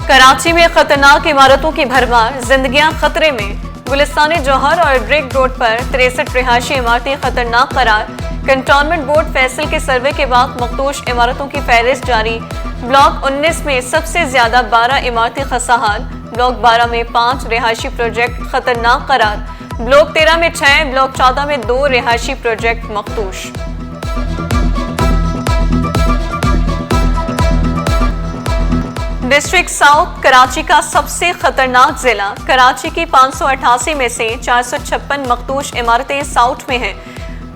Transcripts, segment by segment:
कराची में खतरनाक इमारतों की भरमार, जिंदगियां खतरे में। गुलिस्तान जौहर और ब्रिक रोड पर 63 रिहायशी इमारतें खतरनाक करार। कंटोनमेंट बोर्ड फैसल के सर्वे के बाद मखदूश इमारतों की फहरिस्त जारी। ब्लॉक 19 में सबसे ज्यादा 12 इमारतें खस्ताहाल। ब्लॉक 12 में 5 रिहायशी प्रोजेक्ट खतरनाक करार। ब्लॉक 13 में 6, ब्लॉक 14 में 2 रिहायशी प्रोजेक्ट मखदूश। डिस्ट्रिक्ट साउथ कराची का सबसे खतरनाक जिला। कराची की 588 में से 456 मखदूश इमारतें साउथ में हैं।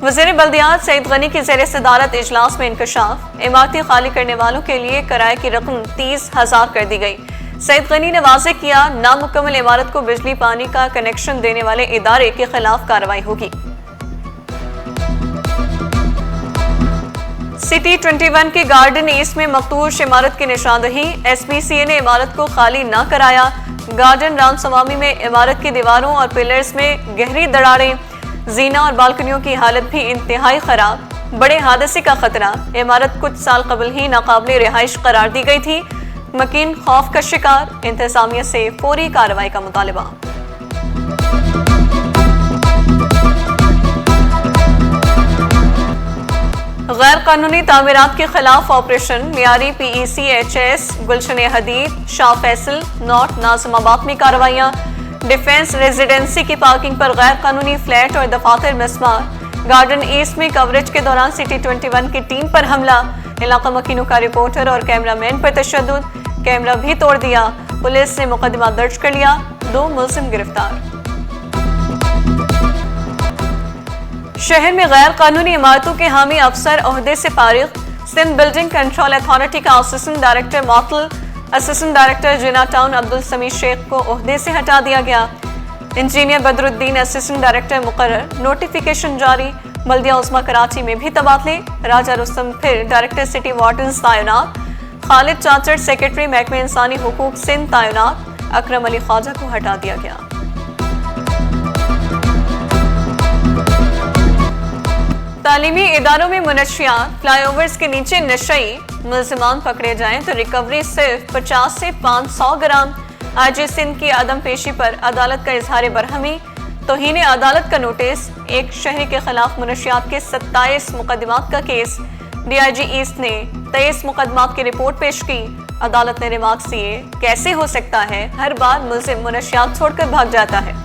वज़ीर बल्दियात सईद गनी की ज़ेर सदारत इजलास में इंकशाफ। इमारतें खाली करने वालों के लिए किराए की रकम 30,000 कर दी गई। सईद गनी ने वाज़ेह किया, नामुकम्मल इमारत को बिजली पानी का कनेक्शन देने वाले इदारे के खिलाफ कार्रवाई होगी। सिटी 21 के गार्डन ईस्ट में मखदूश इमारत की निशानदही। SPCA ने इमारत को खाली न कराया। गार्डन रामसवामी में इमारत की दीवारों और पिलर्स में गहरी दरारें। जीना और बालकनियों की हालत भी इंतहाई खराब। बड़े हादसे का खतरा। इमारत कुछ साल कबल ही नाकाबिले रिहाइश करार दी गई थी। मकीन खौफ का शिकार। इंतजामिया से फौरी कार्रवाई का मुतालबा। गैर कानूनी तामीरात के खिलाफ ऑपरेशन। मियारी PECHS, गुलशन हदीद, शाह फैसल, नॉर्थ नाजिमाबाद में कार्रवाइयां। डिफेंस रेजिडेंसी की पार्किंग पर गैर कानूनी फ्लैट और दफातर मिसमार। गार्डन ईस्ट में कवरेज के दौरान सिटी 21 की टीम पर हमला। इलाका मकीनों का रिपोर्टर और कैमरामैन पर तशद्दुद। कैमरा भी तोड़ दिया। पुलिस ने मुकदमा दर्ज कर लिया। 2 मुलजिम गिरफ्तार। शहर में गैर कानूनी इमारतों के हामी अफसर ओहदे से फारिग। सिंध बिल्डिंग कंट्रोल अथॉरिटी का असिस्टेंट डायरेक्टर मॉतल। असिस्टेंट डायरेक्टर जिना टाउन अब्दुल समी शेख को ओहदे से हटा दिया गया। इंजीनियर बदरुद्दीन असिस्टेंट डायरेक्टर मुकर्रर। नोटिफिकेशन जारी। बल्दिया उस्मा कराची में भी तबादले। राजा रुस्तम फिर डायरेक्टर सिटी वार्डन्स तैनात। खालिद चाचड़ सेक्रेटरी महकमे इंसानी हुकूक सिंध तैनात। अकरम अली ख्वाजा को हटा दिया गया। तालीमी इदारों में मुनशियात। फ्लाईओवर्स के नीचे नशई। मुलजिमान पकड़े जाएं तो रिकवरी सिर्फ 50 से 500 ग्राम। IG सिंध की आदम पेशी पर अदालत का इजहार बरहमी। तौहीन अदालत का नोटिस। एक शहरी के खिलाफ मुनशियात के 27 मुकदमात का केस। DIG ईस्ट ने 23 मुकदमात की रिपोर्ट पेश की। अदालत ने रिमार्क्स दिए, कैसे हो सकता है हर बार मुलजिम मुनशियात छोड़कर भाग जाता है।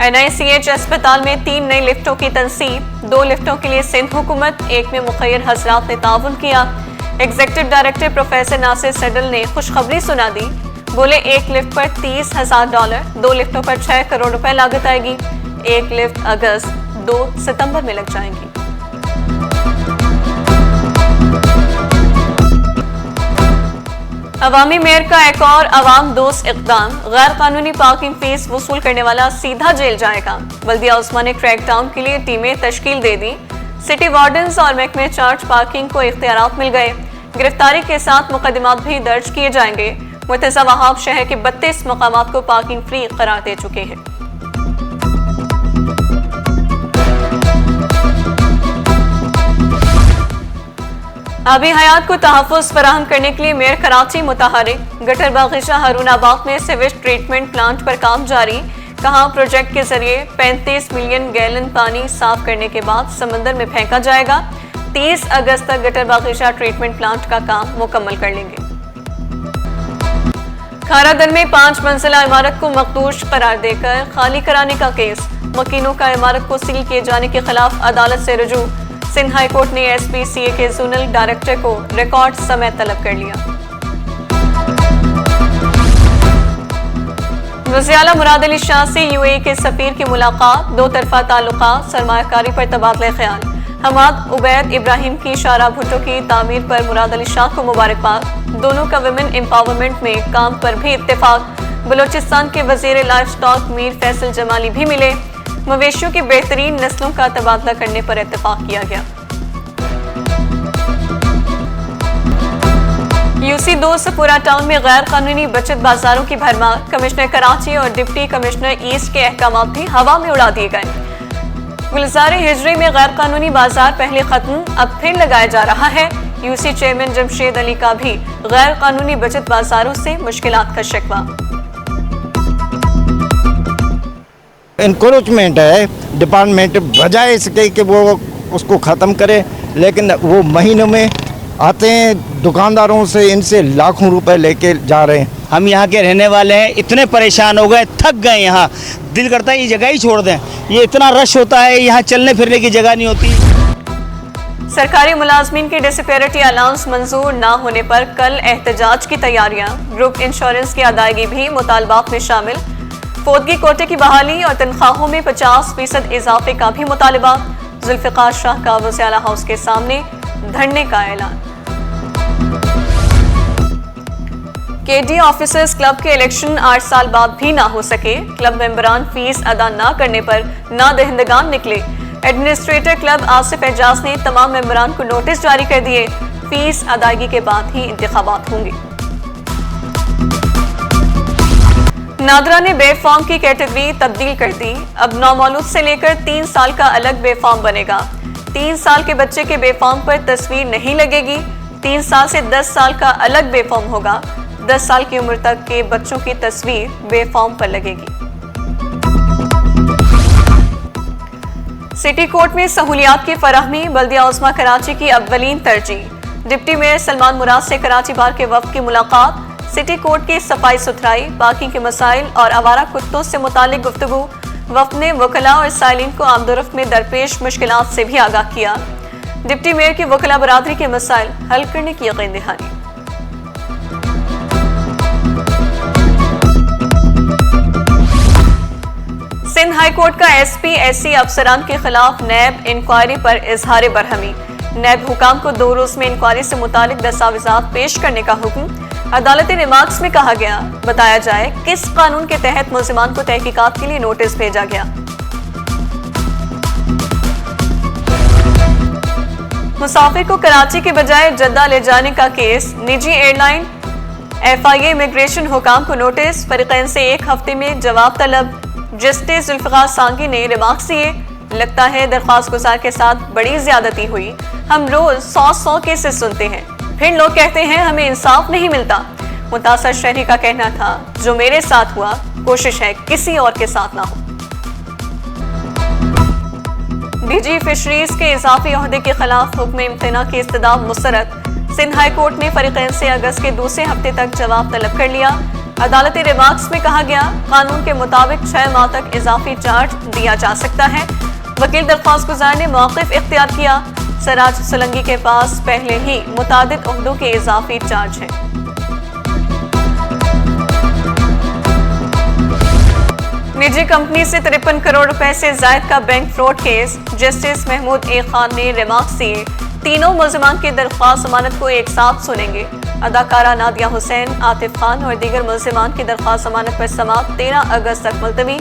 NICH अस्पताल में 3 नई लिफ्टों की तनसीब। 2 लिफ्टों के लिए सिंध हुकूमत, एक में मुखैर हजरात ने ताउन किया। एग्जीक्यूटिव डायरेक्टर प्रोफेसर नासिर सडल ने खुशखबरी सुना दी। बोले, एक लिफ्ट पर $30,000, 2 लिफ्टों पर 6 करोड़ रुपए लागत आएगी। एक लिफ्ट अगस्त, 2 सितंबर में लग जाएंगी। अवामी मेयर का एक और अवाम दोस्त इक़दाम। गैर कानूनी पार्किंग फीस वसूल करने वाला सीधा जेल जाएगा। बल्दिया उस्मा ने क्रैकडाउन के लिए टीमें तश्कील दे दी। सिटी वार्डन्स और महकमे चार्ज पार्किंग को इख्तियारात मिल गए। गिरफ्तारी के साथ मुकदमात भी दर्ज किए जाएंगे। मुर्तज़ा वहाब शहर के 32 मकामात को पार्किंग फ्री करार दे चुके हैं। आबी हयात को तहफ़्फ़ुज़ फराहम करने के लिए मेयर कराची मुतहरिक। गटर बागीचा हारूनाबाद में सीवेज ट्रीटमेंट प्लांट पर काम जारी। कहा, प्रोजेक्ट के जरिए 35 मिलियन गैलन पानी साफ करने के बाद समंदर में फेंका जाएगा। 30 अगस्त तक गटर बागीचा ट्रीटमेंट प्लांट का काम मुकम्मल कर लेंगे। खारादन में 5 मंजिला इमारत को मखदूश करार देकर खाली कराने का केस। मकीनों का इमारत को सील किए जाने के खिलाफ अदालत से रुजू। सिंध हाई कोर्ट ने SPCA के जोनल डायरेक्टर को रिकॉर्ड समय तलब कर लिया। वज़ीर आला मुराद अली शाह से UAE के सफीर की मुलाकात। 2 तरफा ताल्लुकात, सरमायाकारी पर तबादला ख्याल। हमाद उबैद इब्राहिम की शारा भुट्टो की तामीर पर मुराद अली शाह को मुबारकबाद। दोनों का विमेन एम्पावरमेंट में काम पर भी इत्तेफाक। बलोचिस्तान के वजीर लाइफ स्टॉक मीर फैसल जमाली भी मिले। मवेशियों की बेहतरीन नस्लों का तबादला करने पर इत्तेफाक किया गया। UC2 सपुरा टाउन में गैर कानूनी बचत बाजारों की भरमार। कमिश्नर कराची और डिप्टी कमिश्नर ईस्ट के अहकामात भी हवा में उड़ा दिए गए। गुलजार हिजरी में गैर कानूनी बाजार पहले खत्म, अब फिर लगाया जा रहा है। यूसी चेयरमैन जमशेद अली का भी गैर कानूनी बचत बाजारों से मुश्किलात का शिकवा। इंक्रोचमेंट है, डिपार्टमेंट बजाय इसके कि वो उसको ख़त्म करे, लेकिन वो महीनों में आते हैं दुकानदारों से, इनसे लाखों रुपए लेके जा रहे हैं। हम यहाँ के रहने वाले हैं, इतने परेशान हो गए, थक गए। यहाँ दिल करता है ये जगह ही छोड़ दें, ये इतना रश होता है, यहाँ चलने फिरने की जगह नहीं होती। सरकारी मुलाजमीन की डिसपेरिटी अलाउंस मंजूर न होने पर कल एहतजाज की तैयारियां। ग्रुप इंश्योरेंस की अदायगी भी मुतालबात में शामिल। फौतगी कोटे की बहाली और तनख्वाहों में 50% इजाफे का भी मुतालबा। जुल्फिकार शाह का वज़ीर आला हाउस के सामने धरने का ऐलान। केडी ऑफिसर्स क्लब के इलेक्शन 8 साल बाद भी ना हो सके। क्लब मेंबरान फीस अदा न करने पर ना दहिंदगान निकले। एडमिनिस्ट्रेटर क्लब आसिफ एजाज ने तमाम मेंबरान को नोटिस जारी कर दिए। फीस अदायगी के बाद ही इंतखाबात होंगे। नादरा ने बे फॉर्म की कैटेगरी तब्दील कर दी। अब नौमौलूद से लेकर 3 साल का अलग बे फॉर्म बनेगा। 3 साल के बच्चे के बे फॉर्म पर तस्वीर नहीं लगेगी। 3 साल से 10 साल का अलग बे फॉर्म होगा। 10 साल की उम्र तक के बच्चों की तस्वीर बे फॉर्म पर लगेगी। सिटी कोर्ट में सहूलियात की फराहमी बल्दिया उस्मा कराची की अव्वलीन तरजीह। डिप्टी मेयर सलमान मुराद से कराची बार के वफ्द की मुलाकात। सिटी कोर्ट की सफाई सुथराई, बाकी के मसाइल और आवारा कुत्तों से मुतालिक गुफ्तगू। वफ्द ने वकला और साइलिन को आमदोरफ्त में दरपेश मुश्किलात से भी आगाह किया। डिप्टी मेयर की वकला बरादरी के मसाइल हल करने की यकीन दहानी। सिंध हाई कोर्ट का एसपी एससी अफसरान के खिलाफ नैब इंक्वायरी पर इजहार बरहमी। नैब हुकाम को 2 रोज में इंक्वायरी से मुतालिक दस्तावेजात पेश करने का हुक्म। अदालती रिमार्क्स में कहा गया, बताया जाए किस कानून के तहत मुल्जिमान को तहकीकात के लिए नोटिस भेजा गया। मुसाफिर को कराची के बजाय जद्दा ले जाने का केस। निजी एयरलाइन FIA इमिग्रेशन हुकाम को नोटिस। फरीकैन से 1 हफ्ते में जवाब तलब। जस्टिस जुल्फिकार सांगी ने रिमार्क्स दिए, लगता है दरख्वास्त गुजार के साथ बड़ी ज्यादती हुई। हम रोज 100 केसेस सुनते हैं, फिर लोग कहते हैं हमें इंसाफ नहीं मिलता। मुतासर शहरी का कहना था, जो मेरे साथ हुआ कोशिश है किसी और के साथ ना हो। DG फिशरीज के इजाफी ओहदे के खिलाफ हुक्म इम्तना की इस्तदाब मुस्तरद। सिंध हाई कोर्ट ने फरीकैन से अगस्त के दूसरे हफ्ते तक जवाब तलब कर लिया। अदालती रिमार्क्स में कहा गया, कानून के मुताबिक 6 माह तक इजाफी चार्ज दिया जा सकता है। वकील दरख्वास्त गुजार ने मौक़िफ़ इख्तियार किया। सराज सोलंकी के पास पहले ही मुतादिद ओहदों के इजाफी चार्ज हैं। निजी कंपनी से 53 करोड़ रुपए से जायद का bank fraud case. Justice Mahmood A Khan ने रिमार्क्स दिए, तीनों मुल्जिमान की दरख्वास्त जमानत को एक साथ सुनेंगे। अदाकारा नादिया हुसैन, आतिफ खान और दीगर मुल्जिमान की दरख्वास्त जमानत पर समाअत 13 अगस्त तक मुलतवी।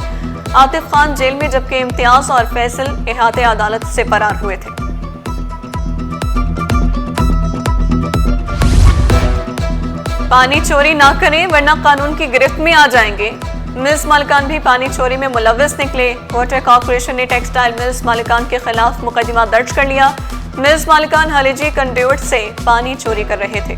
आतिफ खान जेल में जबकि इम्तियाज और फैसल इहाते अदालत से फरार हुए थे। पानी चोरी ना करें वरना कानून की गिरफ्त में आ जाएंगे। मिल्स मालिकान भी पानी चोरी में मुलव्वस निकले। वाटर कॉर्पोरेशन ने टेक्सटाइल मिल्स मालिकान के खिलाफ मुकदमा दर्ज कर लिया। मिल्स मालिकान हलीजी कंड्यूट से पानी चोरी कर रहे थे।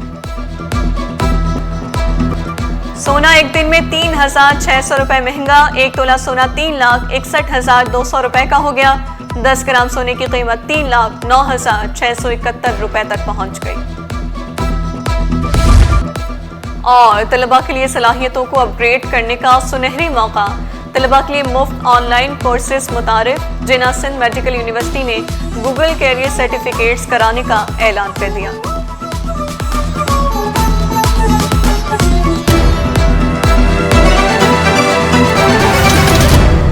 सोना एक दिन में 3,600 रुपए महंगा। 1 तोला सोना 3,61,200 रुपए का हो गया। 10 ग्राम सोने की कीमत 3,09,671 रुपए तक पहुंच गई। और तलबा के लिए सलाहियतों को अपग्रेड करने का सुनहरी मौका। तलबा के लिए मुफ्त ऑनलाइन कोर्सेज मुतारिफ। जिन्ना सिंध मेडिकल यूनिवर्सिटी ने गूगल कैरियर सर्टिफिकेट्स कराने का ऐलान कर दिया।